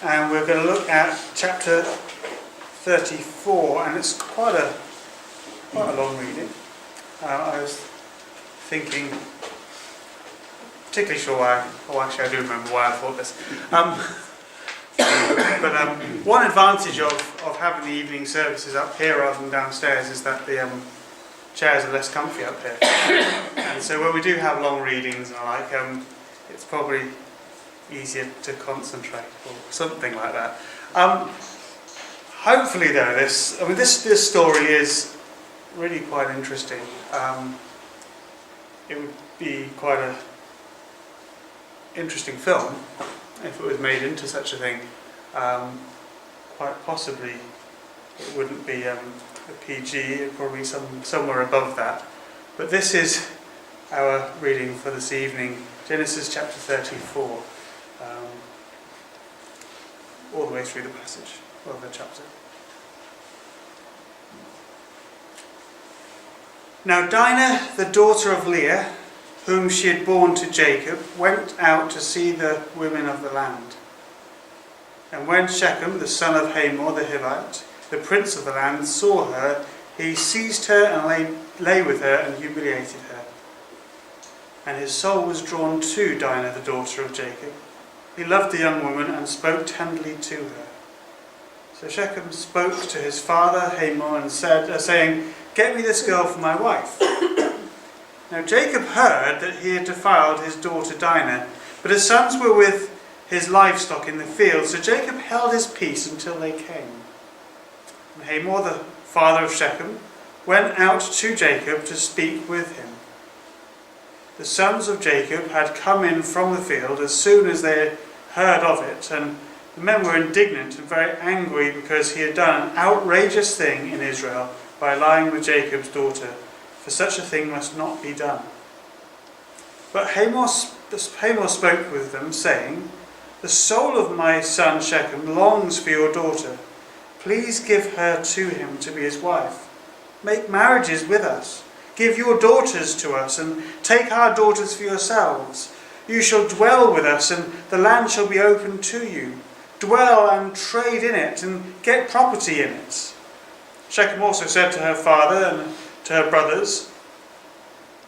and we're going to look at chapter 34, and it's quite a long reading. I was thinking, particularly sure why, actually I do remember why I thought this. But one advantage of having the evening services up here rather than downstairs is that the chairs are less comfy up here. And so when we do have long readings and the like, it's probably easier to concentrate or something like that. Hopefully though, this story is really quite interesting. It would be quite an interesting film if it was made into such a thing. Quite possibly it wouldn't be a PG, it would probably be somewhere above that. But this is our reading for this evening, Genesis chapter 34, all the way through the passage of the chapter. Now Dinah, the daughter of Leah, whom she had borne to Jacob, went out to see the women of the land. And when Shechem, the son of Hamor the Hivite, the prince of the land, saw her, he seized her and lay with her and humiliated her. And his soul was drawn to Dinah, the daughter of Jacob. He loved the young woman and spoke tenderly to her. So Shechem spoke to his father Hamor and said, saying, "Get me this girl for my wife." Now Jacob heard that he had defiled his daughter Dinah, but his sons were with his livestock in the field, so Jacob held his peace until they came. And Hamor, the father of Shechem, went out to Jacob to speak with him. The sons of Jacob had come in from the field as soon as they had heard of it, and the men were indignant and very angry because he had done an outrageous thing in Israel by lying with Jacob's daughter, for such a thing must not be done. But Hamor spoke with them, saying, "The soul of my son Shechem longs for your daughter. Please give her to him to be his wife. Make marriages with us. Give your daughters to us, and take our daughters for yourselves. You shall dwell with us, and the land shall be open to you. Dwell and trade in it, and get property in it." Shechem also said to her father and to her brothers,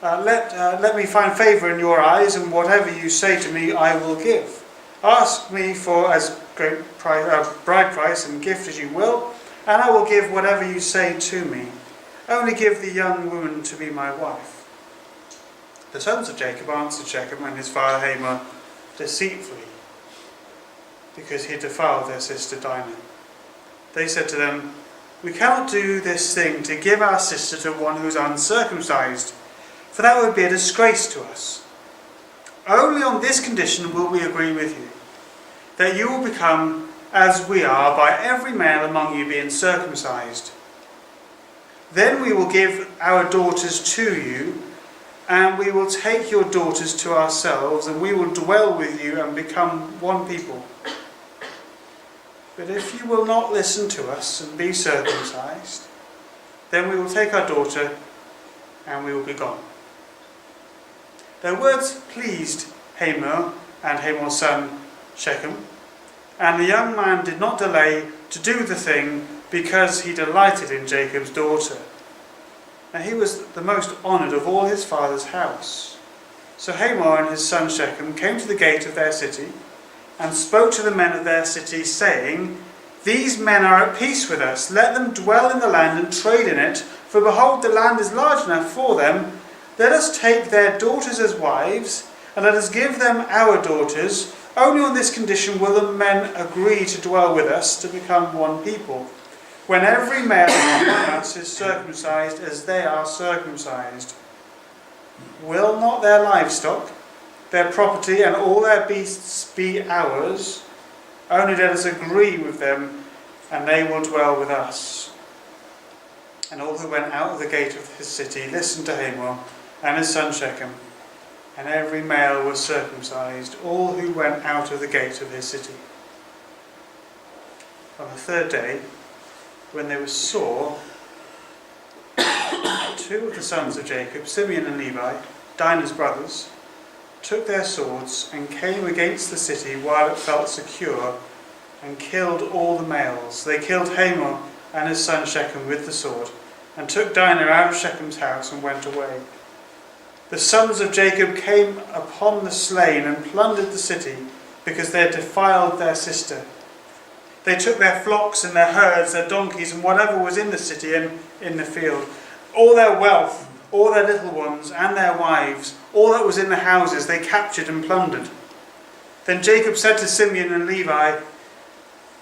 let me find favour in your eyes, and whatever you say to me I will give. Ask me for as great bride price and gift as you will, and I will give whatever you say to me. Only give the young woman to be my wife. The sons of Jacob answered Shechem and his father Hamor deceitfully, because he had defiled their sister Dinah. They said to them, "We cannot do this thing to give our sister to one who is uncircumcised, for that would be a disgrace to us. Only on this condition will we agree with you, that you will become as we are by every male among you being circumcised. Then we will give our daughters to you, and we will take your daughters to ourselves, and we will dwell with you and become one people. But if you will not listen to us and be circumcised, then we will take our daughter and we will be gone." Their words pleased Hamor and Hamor's son Shechem, and the young man did not delay to do the thing because he delighted in Jacob's daughter. Now he was the most honoured of all his father's house. So Hamor and his son Shechem came to the gate of their city and spoke to the men of their city, saying, "These men are at peace with us. Let them dwell in the land and trade in it, for behold, the land is large enough for them. Let us take their daughters as wives, and let us give them our daughters. Only on this condition will the men agree to dwell with us, to become one people, when every male among us is circumcised as they are circumcised. Will not their livestock, their property, and all their beasts be ours? Only let us agree with them, and they will dwell with us." And all who went out of the gate of his city listened to Hamor and his son Shechem, and every male was circumcised, all who went out of the gate of his city. On the third day, when they were sore, two of the sons of Jacob, Simeon and Levi, Dinah's brothers, took their swords and came against the city while it felt secure, and killed all the males. They killed Hamor and his son Shechem with the sword, and took Dinah out of Shechem's house and went away. The sons of Jacob came upon the slain and plundered the city, because they had defiled their sister. They took their flocks and their herds, their donkeys, and whatever was in the city and in the field. All their wealth, all their little ones, and their wives, all that was in the houses, they captured and plundered. Then Jacob said to Simeon and Levi,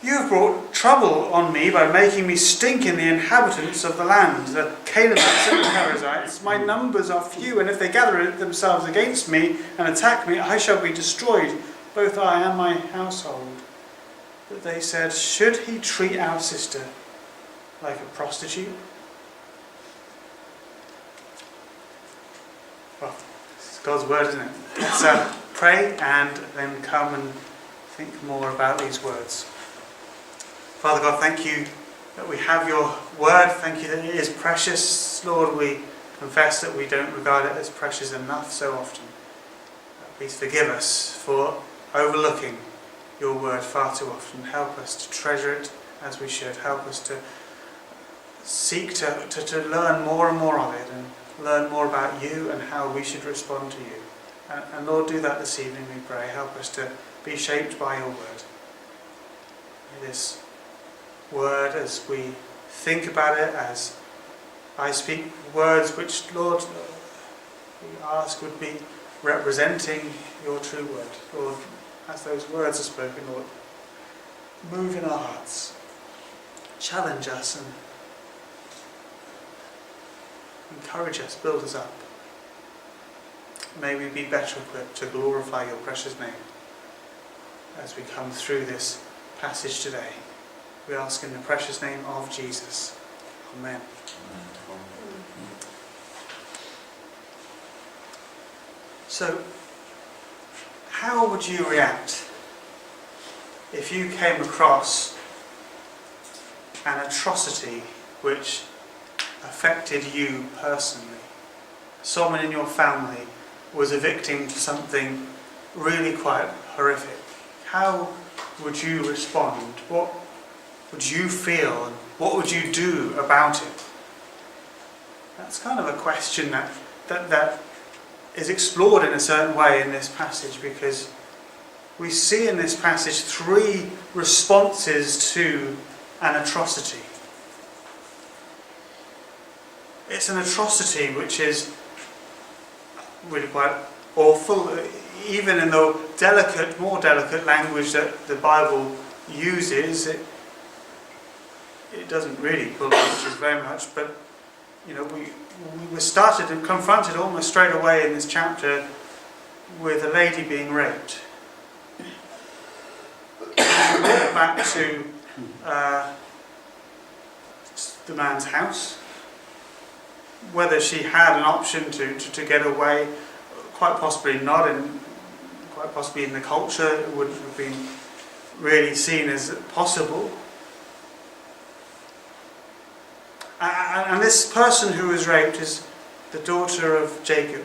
"You have brought trouble on me by making me stink in the inhabitants of the land, the Canaanites and the Perizzites. My numbers are few, and if they gather themselves against me and attack me, I shall be destroyed, both I and my household." But they said, "Should he treat our sister like a prostitute?" Well, it's God's word, isn't it? Let's pray and then come and think more about these words. Father God, thank you that we have your word. Thank you that it is precious. Lord, we confess that we don't regard it as precious enough so often. Please forgive us for overlooking your word far too often. Help us to treasure it as we should. Help us to seek to learn more and more of it, and learn more about you and how we should respond to you. And Lord, do that this evening, we pray. Help us to be shaped by your word. May this word, as we think about it, as I speak words which, Lord, we ask would be representing your true word. Lord, as those words are spoken, Lord, move in our hearts, challenge us and encourage us, build us up. May we be better equipped to glorify your precious name as we come through this passage today. We ask in the precious name of Jesus. Amen. So, how would you react if you came across an atrocity which affected you personally? Someone in your family was a victim to something really quite horrific. How would you respond? What would you feel? And what would you do about it? That's kind of a question that is explored in a certain way in this passage, because we see in this passage three responses to an atrocity. It's an atrocity which is really quite awful, even in the more delicate language that the Bible uses. It doesn't really pull punches very much, but we were started and confronted almost straight away in this chapter with a lady being raped. We walk back to the man's house. Whether she had an option to get away, quite possibly not, and quite possibly in the culture it wouldn't have been really seen as possible. And this person who was raped is the daughter of Jacob,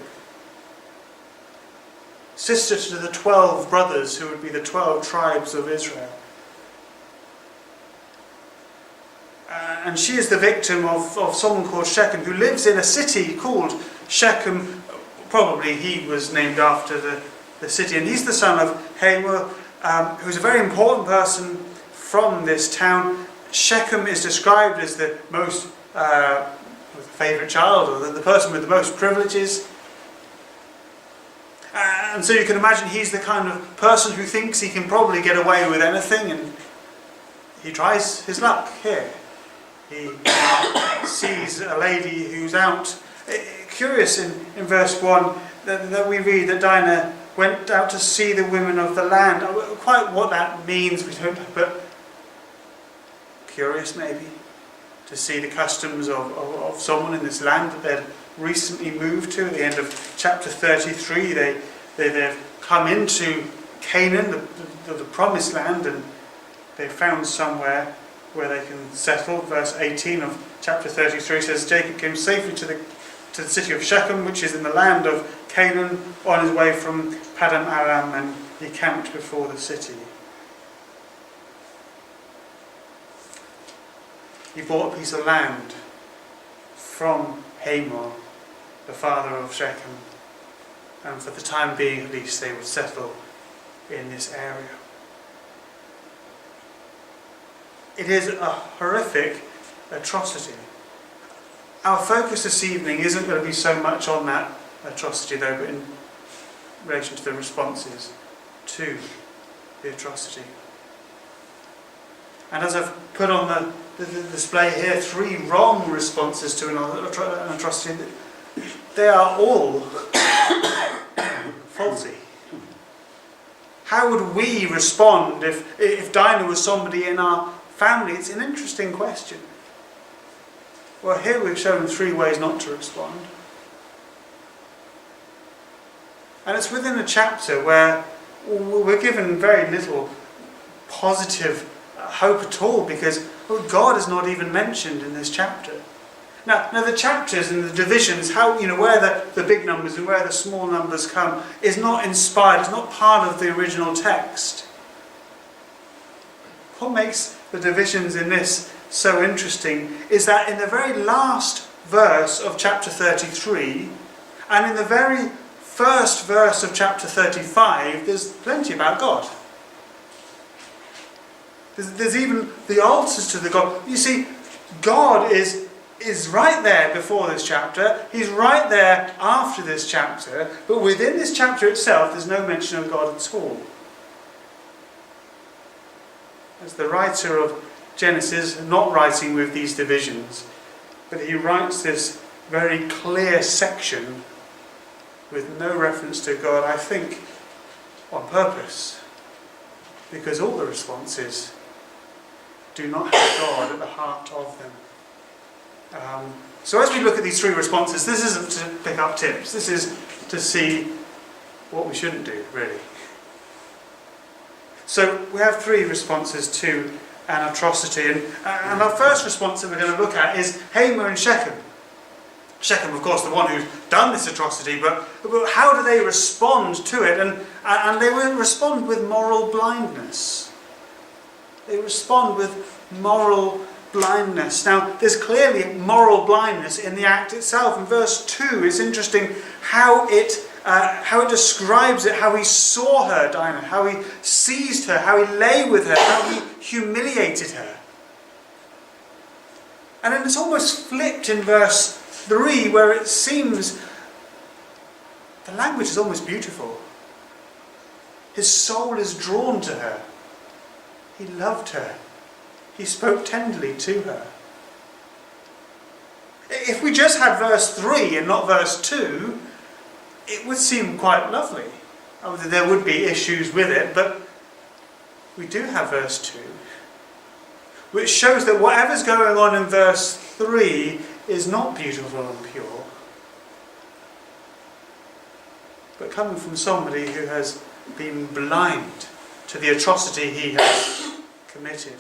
sister to the 12 brothers who would be the 12 tribes of Israel. And she is the victim of someone called Shechem, who lives in a city called Shechem. Probably he was named after the city. And he's the son of Hamor, who's a very important person from this town. Shechem is described as the most favourite child, or the person with the most privileges. And so you can imagine he's the kind of person who thinks he can probably get away with anything, and he tries his luck here. He sees a lady who's out. Curious in verse 1 that we read that Dinah went out to see the women of the land. Quite what that means we don't know, but curious maybe to see the customs of someone in this land that they'd recently moved to. At the end of chapter 33 they've come into Canaan, the promised land, and they've found somewhere where they can settle. Verse 18 of chapter 33 says, Jacob came safely to the city of Shechem, which is in the land of Canaan, on his way from Paddan Aram, and he camped before the city. he bought a piece of land from Hamor, the father of Shechem, and for the time being at least they would settle in this area. It is a horrific atrocity. Our focus this evening isn't going to be so much on that atrocity though, but in relation to the responses to the atrocity. And as I've put on the display here, 3 wrong responses to an atrocity, they are all faulty. How would we respond if Dinah was somebody in our family? It's an interesting question. Well, here we've shown 3 ways not to respond. And it's within a chapter where we're given very little positive hope at all, because God is not even mentioned in this chapter. Now the chapters and the divisions, how where the big numbers and where the small numbers come, is not inspired. It's not part of the original text. What makes the divisions in this so interesting is that in the very last verse of chapter 33 and in the very first verse of chapter 35, there's plenty about God. There's even the altars to the God. You see, God is right there before this chapter. He's right there after this chapter. But within this chapter itself, there's no mention of God at all. As the writer of Genesis, not writing with these divisions, but he writes this very clear section with no reference to God, I think, on purpose. Because all the responses do not have God at the heart of them. So as we look at these 3 responses, this isn't to pick up tips. This is to see what we shouldn't do, really. So we have 3 responses to an atrocity. And our first response that we're going to look at is Hamor and Shechem. Shechem, of course, the one who's done this atrocity, but how do they respond to it? And they will respond with moral blindness. They respond with moral blindness. Now, there's clearly moral blindness in the act itself. In verse 2, it's interesting how it describes it, how he saw her, Dinah, how he seized her, how he lay with her, how he humiliated her. And then it's almost flipped in verse 3, where it seems the language is almost beautiful. His soul is drawn to her. He loved her. He spoke tenderly to her. If we just had verse 3 and not verse 2, it would seem quite lovely. There would be issues with it, but we do have verse 2, which shows that whatever's going on in verse 3 is not beautiful and pure, but coming from somebody who has been blind to the atrocity he has committed.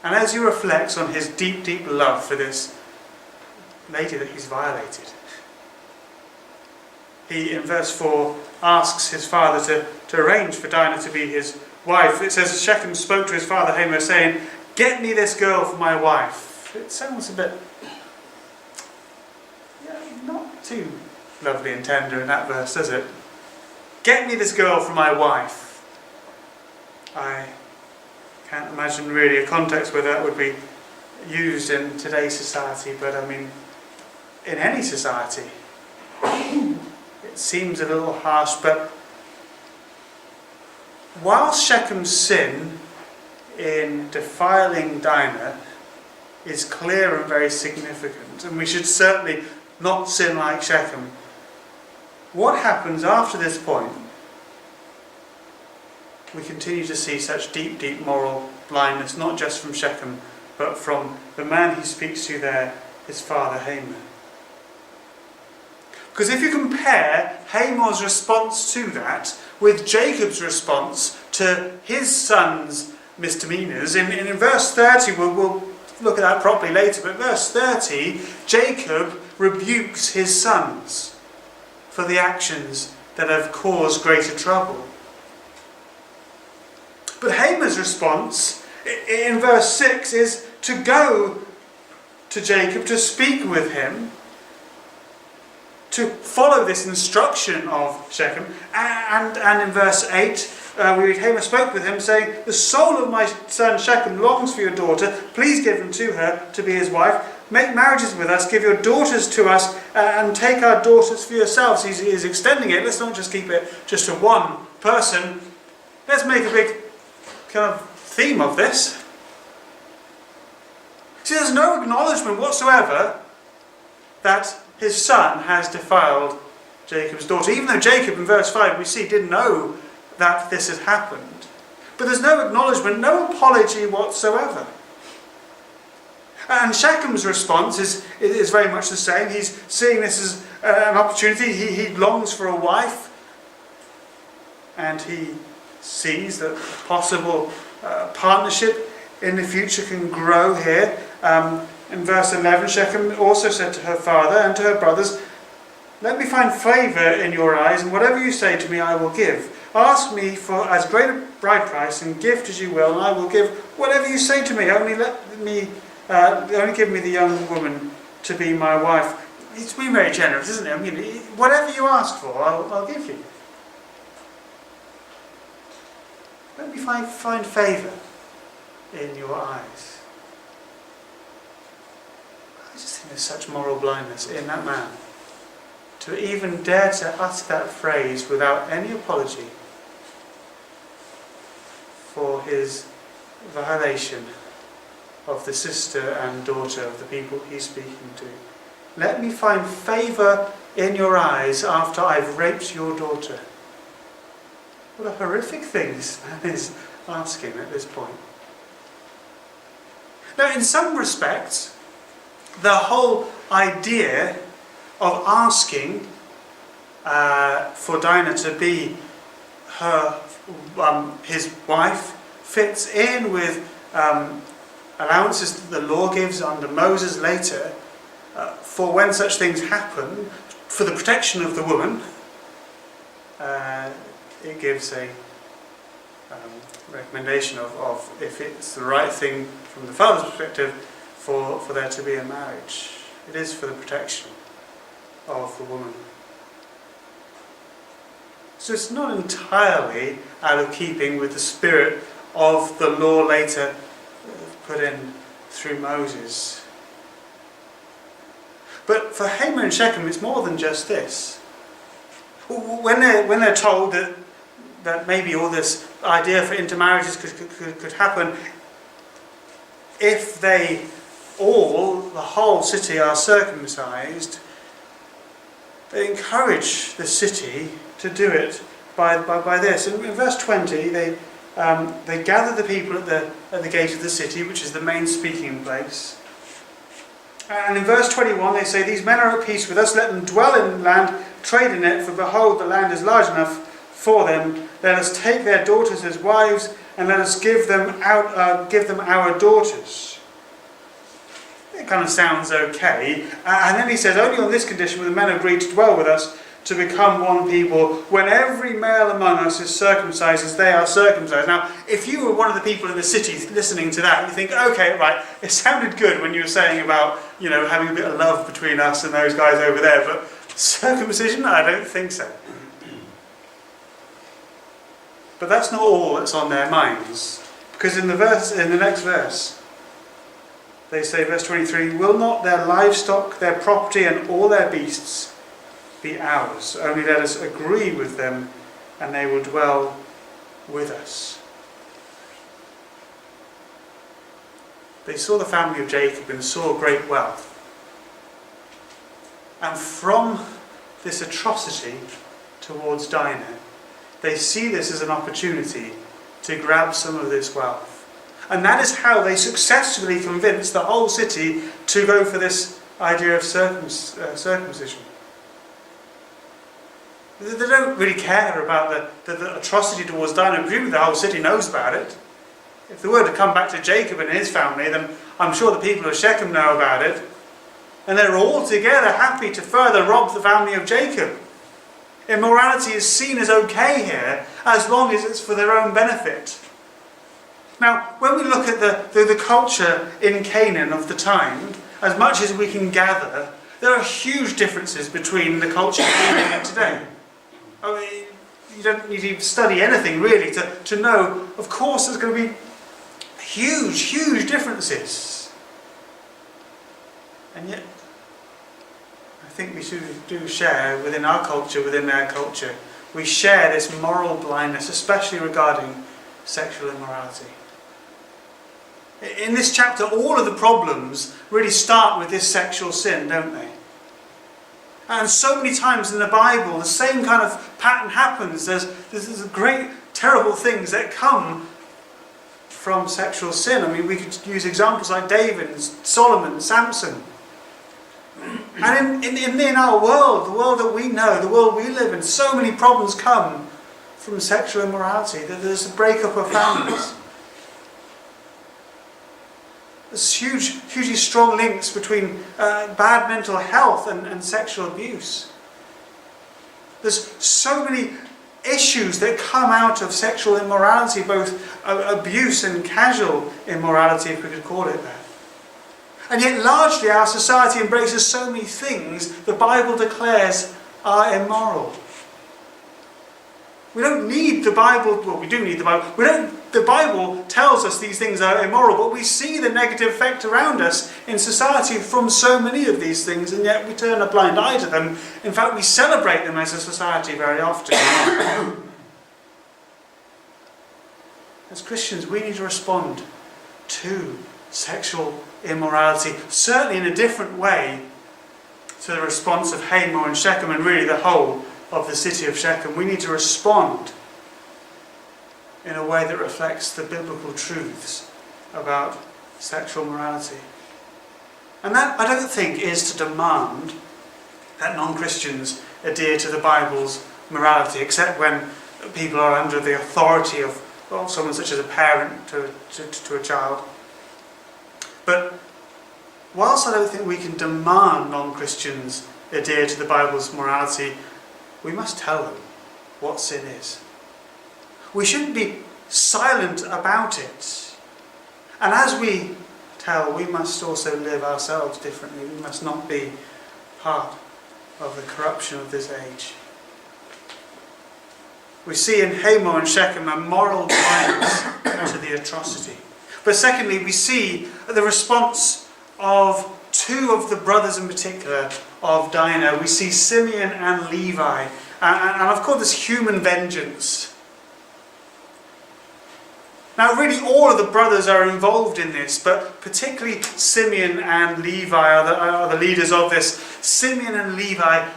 And as he reflects on his deep, deep love for this lady that he's violated, he, in verse 4, asks his father to arrange for Dinah to be his wife. It says, Shechem spoke to his father Hamor, saying, "Get me this girl for my wife." It sounds a bit, not too lovely and tender in that verse, does it? Get me this girl for my wife. I can't imagine really a context where that would be used in today's society, but I mean, in any society. It seems a little harsh, but while Shechem's sin in defiling Dinah is clear and very significant, and we should certainly not sin like Shechem, what happens after this point? We continue to see such deep, deep moral blindness, not just from Shechem, but from the man he speaks to there, his father Hamor. Because if you compare Hamor's response to that with Jacob's response to his son's misdemeanours, in verse 30, we'll look at that properly later, but verse 30, Jacob rebukes his sons for the actions that have caused greater trouble. But Hamor's response in verse 6 is to go to Jacob, to speak with him, to follow this instruction of Shechem. And in verse 8, we read, Hamor spoke with him, saying, the soul of my son Shechem longs for your daughter. Please give him to her to be his wife. Make marriages with us, give your daughters to us, and take our daughters for yourselves. He's extending it. Let's not just keep it just to one person. Let's make a big kind of theme of this. See, there's no acknowledgement whatsoever that his son has defiled Jacob's daughter. Even though Jacob, in verse 5, we see, didn't know that this had happened. But there's no acknowledgement, no apology whatsoever. And Shechem's response is very much the same. He's seeing this as an opportunity. He longs for a wife. And he sees that a possible partnership in the future can grow here. In verse 11, Shechem also said to her father and to her brothers, let me find favour in your eyes, and whatever you say to me I will give. Ask me for as great a bride price and gift as you will, and I will give whatever you say to me. Only give me the young woman to be my wife. It's been very generous, isn't it? I mean, whatever you ask for, I'll give you. Let me find favour in your eyes. I just think there's such moral blindness in that man to even dare to utter that phrase without any apology for his violation of the sister and daughter of the people he's speaking to. Let me find favour in your eyes after I've raped your daughter. What a horrific thing this man is asking at this point. Now, in some respects, the whole idea of asking for Dinah to be his wife fits in with allowances that the law gives under Moses later for when such things happen, for the protection of the woman. It gives a recommendation of if it's the right thing from the father's perspective for there to be a marriage. It is for the protection of the woman. So it's not entirely out of keeping with the spirit of the law later put in through Moses. But for Hamor and Shechem, it's more than just this. When they're told that maybe all this idea for intermarriages could happen if the whole city are circumcised, they encourage the city to do it by this. And in verse 20, they gather the people at the gate of the city, which is the main speaking place. And in verse 21 they say, these men are at peace with us, let them dwell in the land, trade in it, for behold, the land is large enough for them. Let us take their daughters as wives, and let us give them our daughters. It kind of sounds okay. And then he says, only on this condition will the men agree to dwell with us, to become one people, when every male among us is circumcised as they are circumcised. Now, if you were one of the people in the city listening to that, you think, okay, right, it sounded good when you were saying about, having a bit of love between us and those guys over there, but circumcision? I don't think so. But that's not all that's on their minds. Because in the next verse, they say, verse 23, will not their livestock, their property, and all their beasts be ours? Only let us agree with them, and they will dwell with us. They saw the family of Jacob and saw great wealth. And from this atrocity towards Dinah, they see this as an opportunity to grab some of this wealth. And that is how they successfully convince the whole city to go for this idea of circumcision. They don't really care about the atrocity towards Dinah. Presumably the whole city knows about it. If they were to come back to Jacob and his family, then I'm sure the people of Shechem know about it. And they're all together happy to further rob the family of Jacob. Immorality is seen as okay here, as long as it's for their own benefit. Now, when we look at the culture in Canaan of the time, as much as we can gather, there are huge differences between the culture we're living in today. I mean, you don't need to study anything really to know, of course, there's going to be huge, huge differences. And yet, I think we do share within our culture, within their culture, we share this moral blindness, especially regarding sexual immorality. In this chapter, all of the problems really start with this sexual sin, don't they? And so many times in the Bible, the same kind of pattern happens. There's great, terrible things that come from sexual sin. I mean, we could use examples like David, Solomon, Samson. And in our world, the world that we know, the world we live in, so many problems come from sexual immorality. There's a breakup of families. There's hugely strong links between bad mental health and sexual abuse. There's so many issues that come out of sexual immorality, both abuse and casual immorality, if we could call it that. And yet largely our society embraces so many things the Bible declares are immoral. We don't need the Bible, well, we do need the Bible. The Bible tells us these things are immoral, but we see the negative effect around us in society from so many of these things, and yet we turn a blind eye to them. In fact, we celebrate them as a society very often. As Christians, we need to respond to sexual immorality, certainly in a different way to the response of Hamor and Shechem, and really the whole of the city of Shechem. We need to respond in a way that reflects the biblical truths about sexual morality. And that, I don't think, is to demand that non-Christians adhere to the Bible's morality, except when people are under the authority of someone such as a parent to a child. But whilst I don't think we can demand non-Christians adhere to the Bible's morality, we must tell them what sin is. We shouldn't be silent about it. And as we tell, we must also live ourselves differently. We must not be part of the corruption of this age. We see in Hamor and Shechem a moral blindness to the atrocity. But secondly, we see the response of two of the brothers in particular of Dinah. We see Simeon and Levi. And I've called this human vengeance. Now really all of the brothers are involved in this, but particularly Simeon and Levi are the leaders of this. Simeon and Levi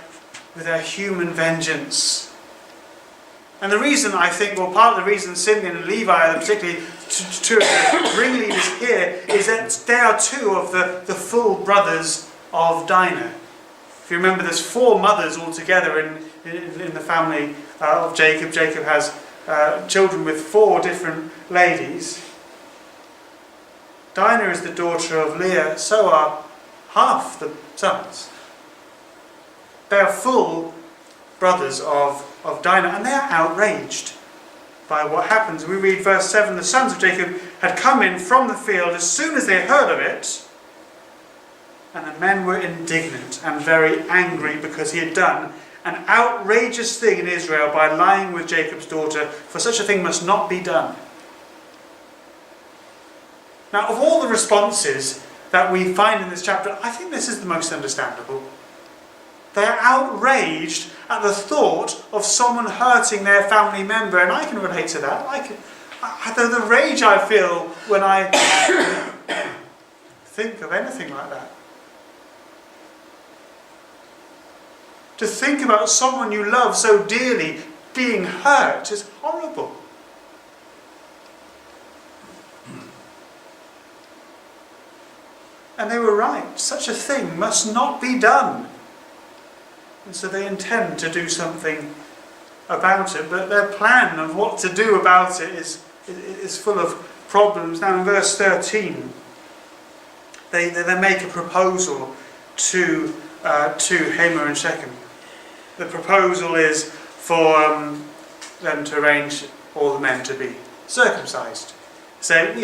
with their human vengeance. And the reason, I think, well, part of the reason Simeon and Levi are particularly two of the ringleaders here is that they are two of the full brothers of Dinah. If you remember, there's 4 mothers altogether in the family of Jacob. Jacob has children with 4 different ladies. Dinah is the daughter of Leah, so are half the sons. They are full brothers of Dinah, and they are outraged by what happens. We read verse 7, the sons of Jacob had come in from the field as soon as they heard of it, and the men were indignant and very angry because he had done an outrageous thing in Israel by lying with Jacob's daughter, for such a thing must not be done. Now, of all the responses that we find in this chapter, I think this is the most understandable. They are outraged at the thought of someone hurting their family member, and I can relate to that. The rage I feel when I think of anything like that. To think about someone you love so dearly being hurt is horrible. And they were right. Such a thing must not be done. And so they intend to do something about it. But their plan of what to do about it is full of problems. Now in verse 13, they make a proposal to Hamor and Shechem. The proposal is for them to arrange all the men to be circumcised. say,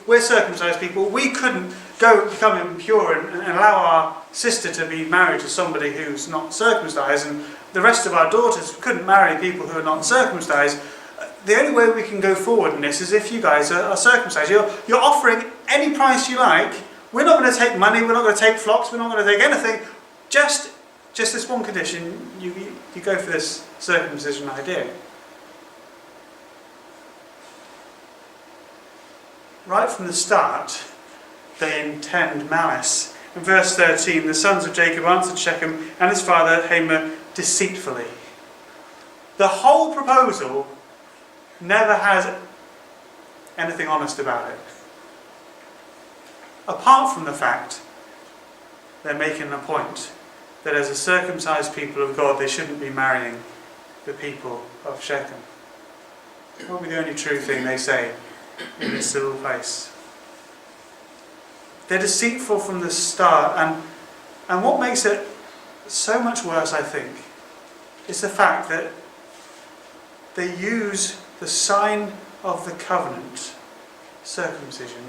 we're circumcised people, we couldn't go become impure and allow our sister to be married to somebody who's not circumcised, and the rest of our daughters couldn't marry people who are not circumcised. The only way we can go forward in this is if you guys are circumcised. You're offering any price you like. We're not going to take money, we're not going to take flocks, we're not going to take anything. Just this one condition, you go for this circumcision idea. Right from the start, they intend malice. In verse 13, the sons of Jacob answered Shechem and his father Hamor deceitfully. The whole proposal never has anything honest about it. Apart from the fact they're making a point that as a circumcised people of God, they shouldn't be marrying the people of Shechem. It won't be the only true thing they say in this little place. They're deceitful from the start, and what makes it so much worse, I think, is the fact that they use the sign of the covenant, circumcision,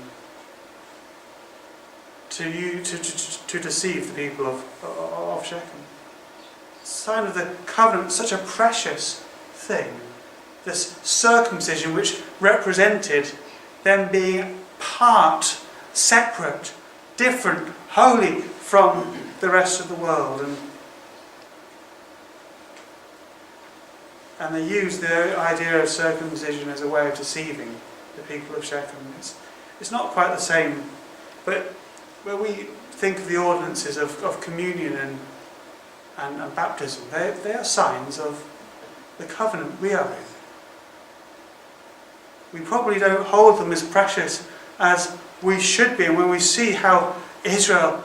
to deceive the people of Shechem. The sign of the covenant, such a precious thing. This circumcision which represented them being part, separate, different, holy from the rest of the world. And they use the idea of circumcision as a way of deceiving the people of Shechem. It's not quite the same, but where we think of the ordinances of communion and baptism, they are signs of the covenant we are in. We probably don't hold them as precious as we should be, and when we see how Israel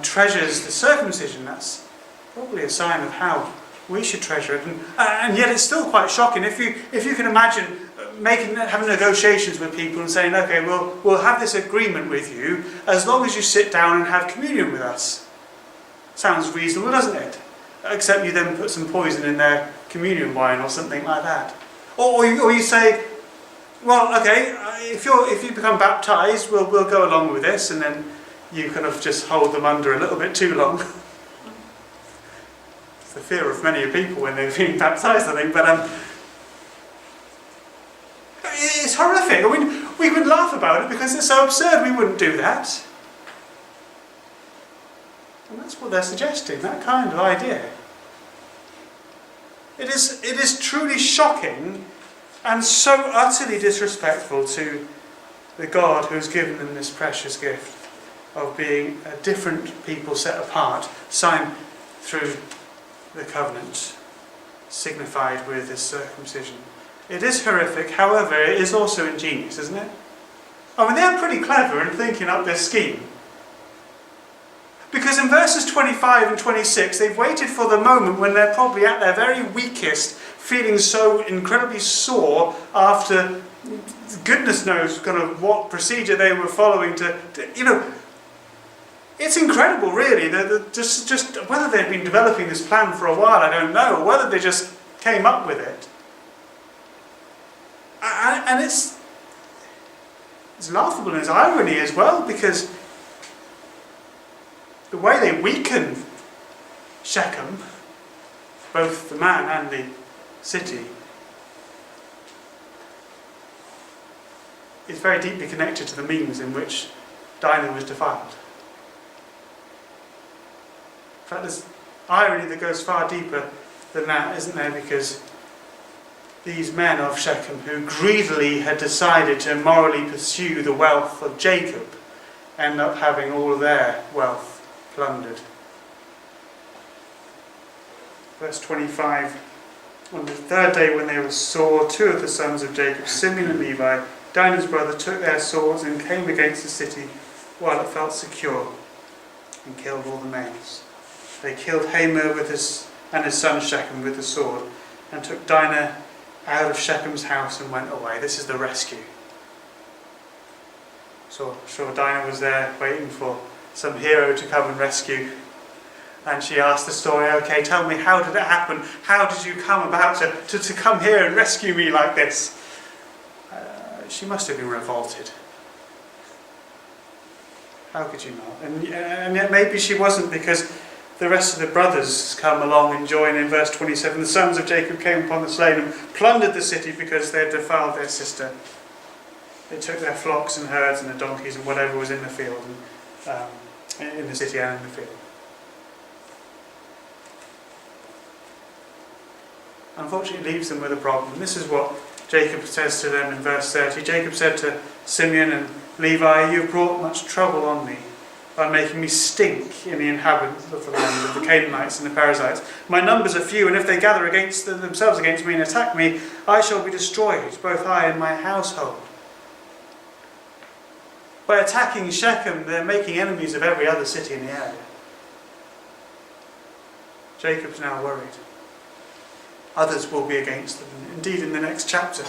treasures the circumcision, that's probably a sign of how we should treasure it. And yet it's still quite shocking if you can imagine having negotiations with people and saying, okay, we'll have this agreement with you as long as you sit down and have communion with us. Sounds reasonable, doesn't it? Except you then put some poison in their communion wine or something like that. Or you say, well, okay, if you become baptised, we'll go along with this, and then you kind of just hold them under a little bit too long. It's the fear of many people when they've been baptised, I think, but it's horrific. I mean, we would laugh about it because it's so absurd. We wouldn't do that. And that's what they're suggesting, that kind of idea. It is truly shocking and so utterly disrespectful to the God who has given them this precious gift of being a different people set apart, signed through the covenant, signified with this circumcision. It is horrific, however, it is also ingenious, isn't it? I mean, they're pretty clever in thinking up this scheme. Because in verses 25 and 26, they've waited for the moment when they're probably at their very weakest, feeling so incredibly sore after goodness knows kind of what procedure they were following to it's incredible really, just whether they've been developing this plan for a while, I don't know, or whether they just came up with it. And it's laughable in its irony as well, because the way they weaken Shechem, both the man and the city, is very deeply connected to the means in which Dinah was defiled. In fact, there's irony that goes far deeper than that, isn't there? Because these men of Shechem, who greedily had decided to immorally pursue the wealth of Jacob, end up having all of their wealth plundered. Verse 25, on the third day when they were sore, two of the sons of Jacob, Simeon and Levi, Dinah's brother, took their swords and came against the city while it felt secure, and killed all the males. They killed Hamor and his son Shechem with the sword, and took Dinah out of Shechem's house and went away. This is the rescue. So sure, Dinah was there waiting for some hero to come and rescue. And she asked the story, okay, tell me, how did it happen? How did you come about to come here and rescue me like this? she must have been revolted. How could you not? And yet maybe she wasn't, because the rest of the brothers come along and join in verse 27. The sons of Jacob came upon the slain and plundered the city because they had defiled their sister. They took their flocks and herds and the donkeys and whatever was in the field, and, in the city and in the field. Unfortunately, it leaves them with a problem. This is what Jacob says to them in verse 30. Jacob said to Simeon and Levi, "You have brought much trouble on me by making me stink in the inhabitants of the land of the Canaanites and the Perizzites. My numbers are few, and if they gather themselves against me and attack me, I shall be destroyed, both I and my household." By attacking Shechem, they're making enemies of every other city in the area. Jacob's now worried. Others will be against them. Indeed, in the next chapter,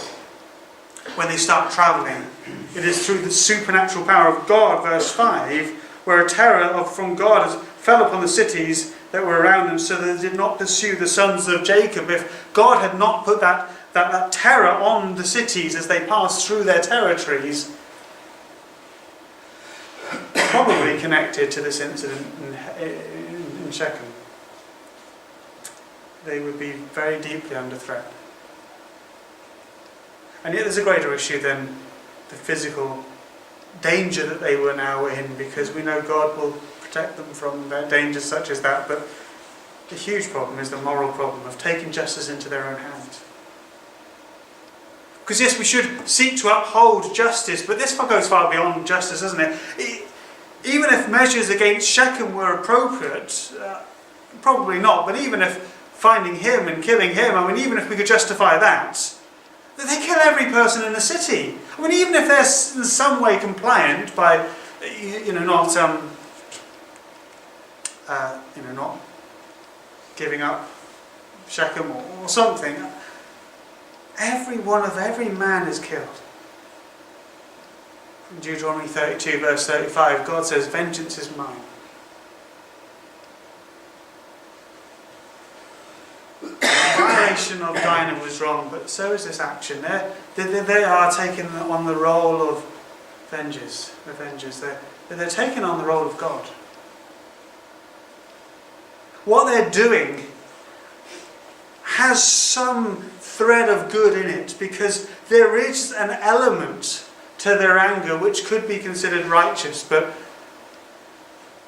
when they start travelling, it is through the supernatural power of God, verse 5, where a terror from God fell upon the cities that were around them, so that they did not pursue the sons of Jacob. If God had not put that terror on the cities as they passed through their territories, probably connected to this incident in Shechem, they would be very deeply under threat. And yet there's a greater issue than the physical danger that they were now in, because we know God will protect them from dangers such as that, but the huge problem is the moral problem of taking justice into their own hands. Because yes, we should seek to uphold justice, but this goes far beyond justice, doesn't it? Even if measures against Shechem were appropriate, probably not, but even if finding him and killing him, even if we could justify that, they kill every person in the city. Even if they're in some way compliant by, not giving up Shechem or something, every man is killed. In Deuteronomy 32, verse 35, God says, "Vengeance is mine." Of Dinah was wrong, but so is this action. They are taking on the role of avengers. They're taking on the role of God. What they're doing has some thread of good in it, because there is an element to their anger which could be considered righteous, but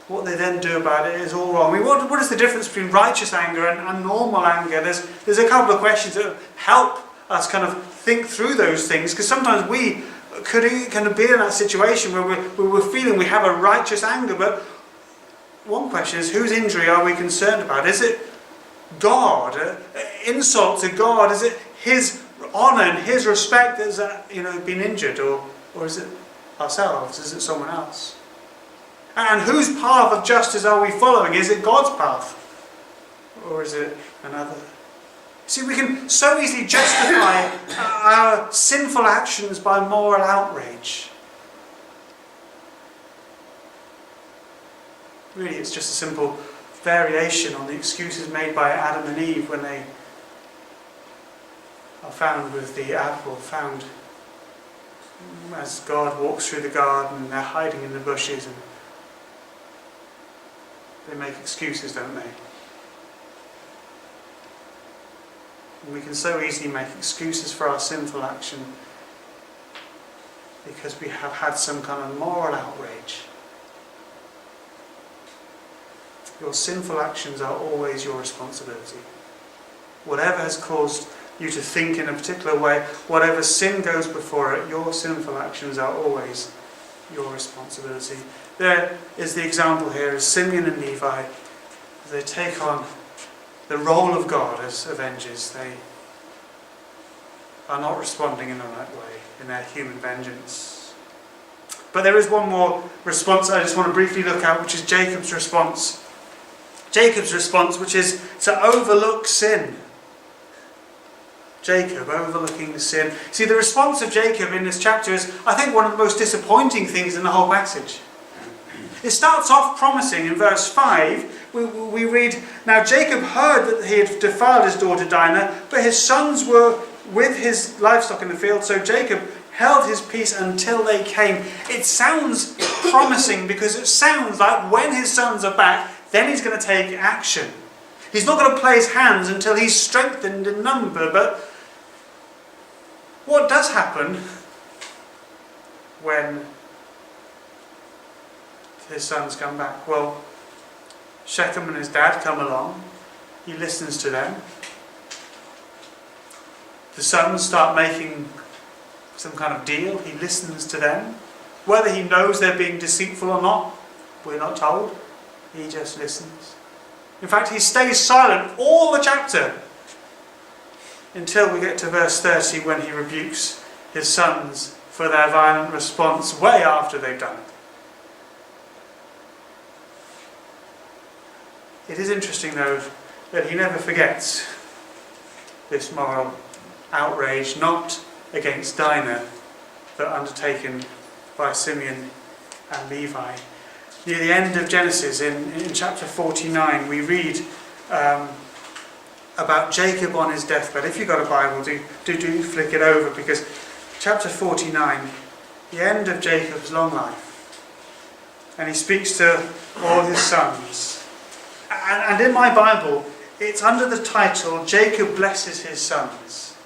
what they then do about it is all wrong. What is the difference between righteous anger and normal anger? There's a couple of questions that help us kind of think through those things, because sometimes we could kind of be in that situation where we're feeling we have a righteous anger, but one question is, whose injury are we concerned about? Is it God? Insult to God? Is it His honour and His respect that's been injured, or is it ourselves? Is it someone else? And whose path of justice are we following? Is it God's path? Or is it another? See, we can so easily justify our sinful actions by moral outrage. Really, it's just a simple variation on the excuses made by Adam and Eve when they are found with the apple, found as God walks through the garden and they're hiding in the bushes, and they make excuses, don't they? And we can so easily make excuses for our sinful action because we have had some kind of moral outrage. Your sinful actions are always your responsibility. Whatever has caused you to think in a particular way, whatever sin goes before it, your sinful actions are always your responsibility. There is the example here of Simeon and Levi. They take on the role of God as avengers. They are not responding in the right way in their human vengeance. But there is one more response I just want to briefly look at, which is Jacob's response. Jacob's response, which is to overlook sin. Jacob overlooking the sin. See, the response of Jacob in this chapter is, I think, one of the most disappointing things in the whole passage. It starts off promising. In verse 5, we read, "Now Jacob heard that he had defiled his daughter Dinah, but his sons were with his livestock in the field, so Jacob held his peace until they came. It sounds promising because it sounds like when his sons are back, then he's going to take action. He's not going to play his hands until he's strengthened in number. But what does happen when his sons come back? Well, Shechem and his dad come along. He listens to them. The sons start making some kind of deal. He listens to them. Whether he knows they're being deceitful or not, we're not told. He just listens. In fact, he stays silent all the chapter until we get to verse 30 when he rebukes his sons for their violent response way after they've done it. It is interesting, though, that he never forgets this moral outrage, not against Dinah, but undertaken by Simeon and Levi. Near the end of Genesis, in chapter 49, we read about Jacob on his deathbed. If you've got a Bible, do flick it over, because chapter 49, the end of Jacob's long life, and he speaks to all his sons. And in my Bible, it's under the title, Jacob blesses his sons.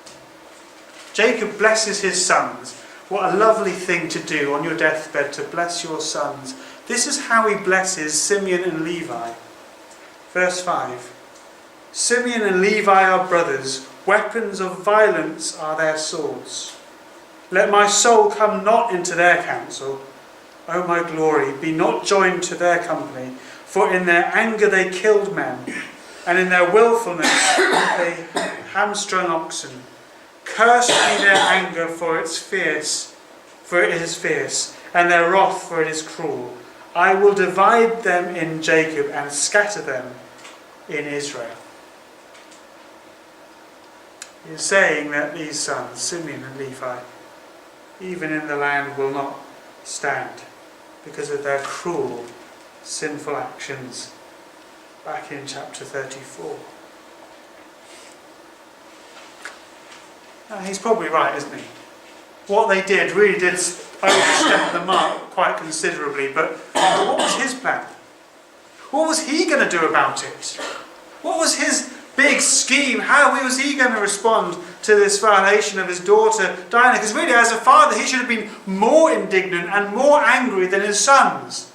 Jacob blesses his sons. What a lovely thing to do on your deathbed, to bless your sons. This is how he blesses Simeon and Levi. Verse 5. Simeon and Levi are brothers. Weapons of violence are their swords. Let my soul come not into their counsel. O my glory, be not joined to their company. For in their anger they killed men, and in their willfulness they hamstrung oxen. Cursed be their anger, for it is fierce, and their wrath, for it is cruel. I will divide them in Jacob and scatter them in Israel. He is saying that these sons, Simeon and Levi, even in the land will not stand because of their cruel, sinful actions back in chapter 34. Now, he's probably right, isn't he? What they did really did overstep the mark quite considerably, but what was his plan? What was he going to do about it? What was his big scheme? How was he going to respond to this violation of his daughter Dinah? Because really, as a father, he should have been more indignant and more angry than his sons.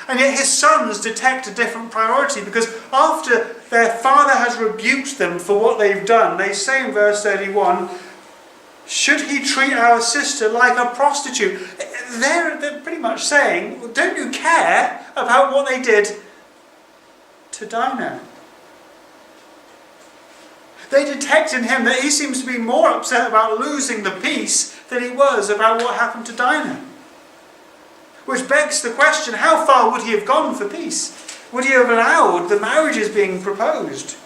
And yet his sons detect a different priority, because after their father has rebuked them for what they've done, they say in verse 31, should he treat our sister like a prostitute? They're pretty much saying, well, don't you care about what they did to Dinah? They detect in him that he seems to be more upset about losing the peace than he was about what happened to Dinah. Which begs the question, how far would he have gone for peace? Would he have allowed the marriages being proposed?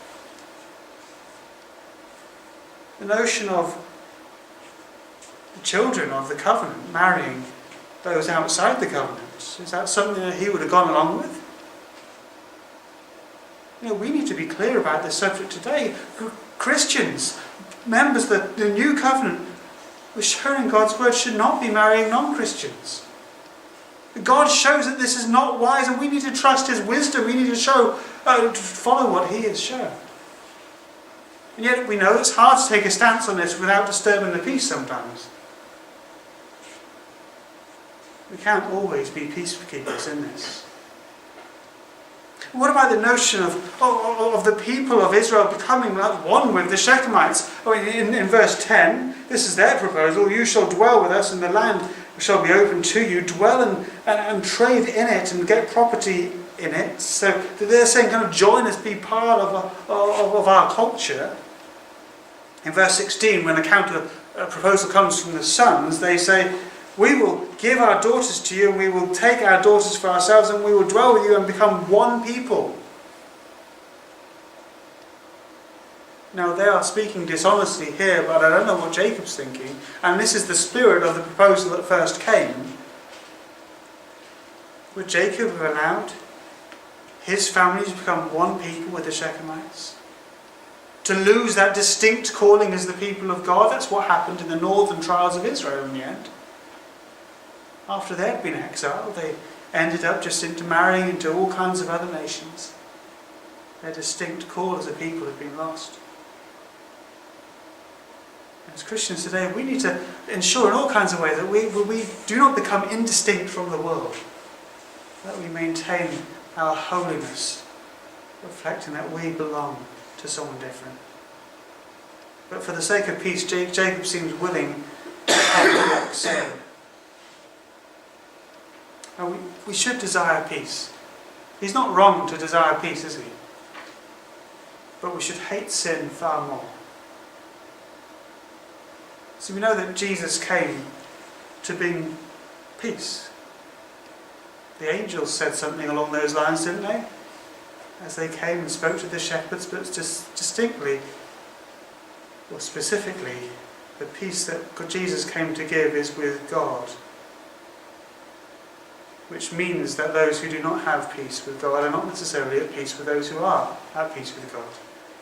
The notion of the children of the covenant marrying those outside the covenant, is that something that he would have gone along with? We need to be clear about this subject today. Christians, members of the new covenant, we're shown in God's word, should not be marrying non-Christians. God shows that this is not wise, and we need to trust his wisdom. We need to follow what he has shown. And yet we know it's hard to take a stance on this without disturbing the peace sometimes. We can't always be peacekeepers in this. What about the notion of the people of Israel becoming like one with the Shechemites? In verse 10, this is their proposal. You shall dwell with us, and the land shall be open to you. Dwell and trade in it and get property in it. So they're saying, kind of join us, be part of our culture. In verse 16, when a counter proposal comes from the sons, they say, we will give our daughters to you, and we will take our daughters for ourselves, and we will dwell with you and become one people. Now they are speaking dishonestly here, but I don't know what Jacob's thinking, and this is the spirit of the proposal that first came. Would Jacob have allowed his family to become one people with the Shechemites? to lose that distinct calling as the people of God. That's what happened in the northern tribes of Israel in the end. After they'd been exiled, they ended up just marrying into all kinds of other nations. Their distinct call as a people had been lost. As Christians today, we need to ensure in all kinds of ways that we do not become indistinct from the world, that we maintain our holiness, reflecting that we belong to someone different. But for the sake of peace, Jacob seems willing to help sin. And we should desire peace. He's not wrong to desire peace, is he? But we should hate sin far more. So we know that Jesus came to bring peace. The angels said something along those lines, didn't they? As they came and spoke to the shepherds, but just distinctly, or specifically, the peace that Jesus came to give is with God. Which means that those who do not have peace with God are not necessarily at peace with those who are at peace with God.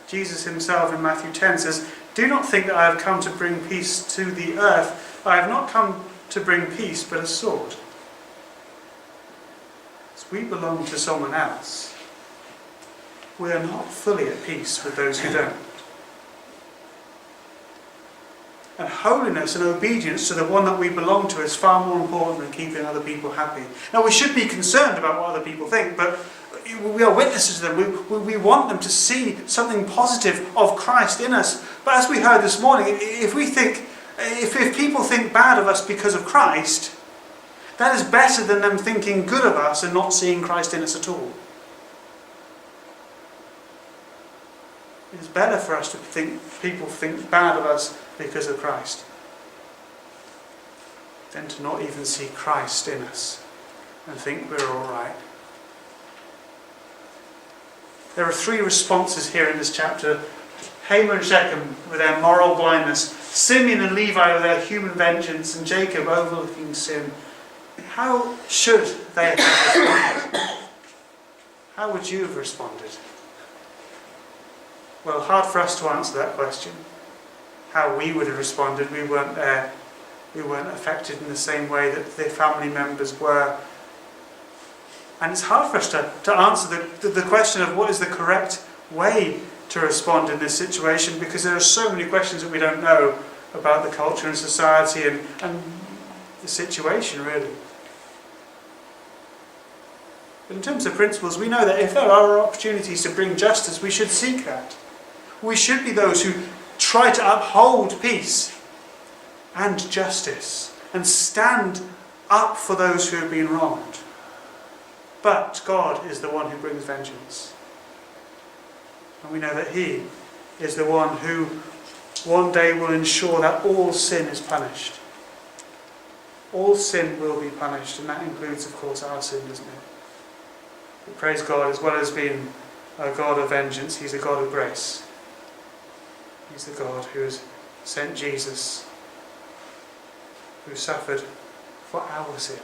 Jesus himself in Matthew 10 says, "Do not think that I have come to bring peace to the earth. I have not come to bring peace, but a sword." As we belong to someone else, we are not fully at peace with those who don't. And holiness and obedience to the one that we belong to is far more important than keeping other people happy. Now, we should be concerned about what other people think, but we are witnesses to them. We want them to see something positive of Christ in us. But as we heard this morning, if people think bad of us because of Christ, that is better than them thinking good of us and not seeing Christ in us at all. It's better for us to think people think bad of us because of Christ than to not even see Christ in us and think we're all right. There are three responses here in this chapter. Hamor and Shechem with their moral blindness, Simeon and Levi with their human vengeance, and Jacob overlooking sin. How should they have responded? How would you have responded? Well, hard for us to answer that question. How we would have responded. We weren't there. We weren't affected in the same way that their family members were. And it's hard for us to answer the question of what is the correct way to respond in this situation, because there are so many questions that we don't know about the culture and society and the situation, really. But in terms of principles, we know that if there are opportunities to bring justice, we should seek that. We should be those who try to uphold peace and justice and stand up for those who have been wronged. But God is the one who brings vengeance. And we know that He is the one who one day will ensure that all sin is punished. All sin will be punished, and that includes, of course, our sin, doesn't it? But praise God, as well as being a God of vengeance, He's a God of grace. He's the God who has sent Jesus, who suffered for our sin.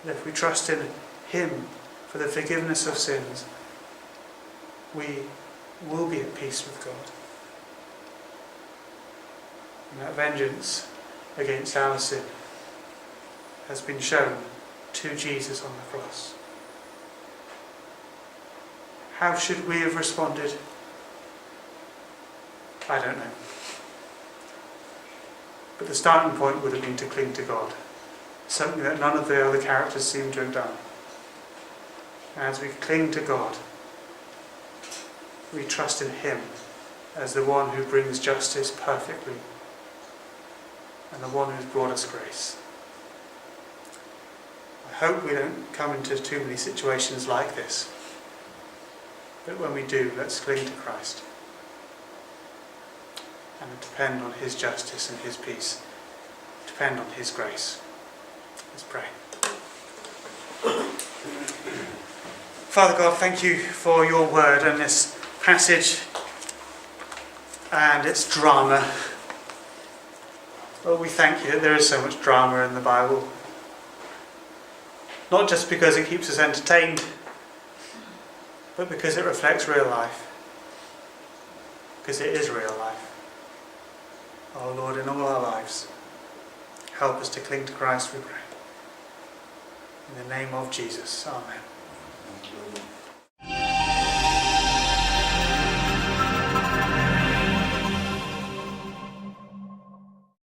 And if we trust in Him for the forgiveness of sins, we will be at peace with God. And that vengeance against our sin has been shown to Jesus on the cross. How should we have responded? I don't know. But the starting point would have been to cling to God, something that none of the other characters seem to have done. And as we cling to God, we trust in Him as the one who brings justice perfectly and the one who's brought us grace. I hope we don't come into too many situations like this. But when we do, let's cling to Christ and depend on His justice and His peace. Depend on His grace. Let's pray. Father God, thank you for your word and this passage and its drama. Lord, we thank you that there is so much drama in the Bible. Not just because it keeps us entertained, but because it reflects real life. because it is real life. Oh Lord, in all our lives, help us to cling to Christ, we pray. In the name of Jesus, amen.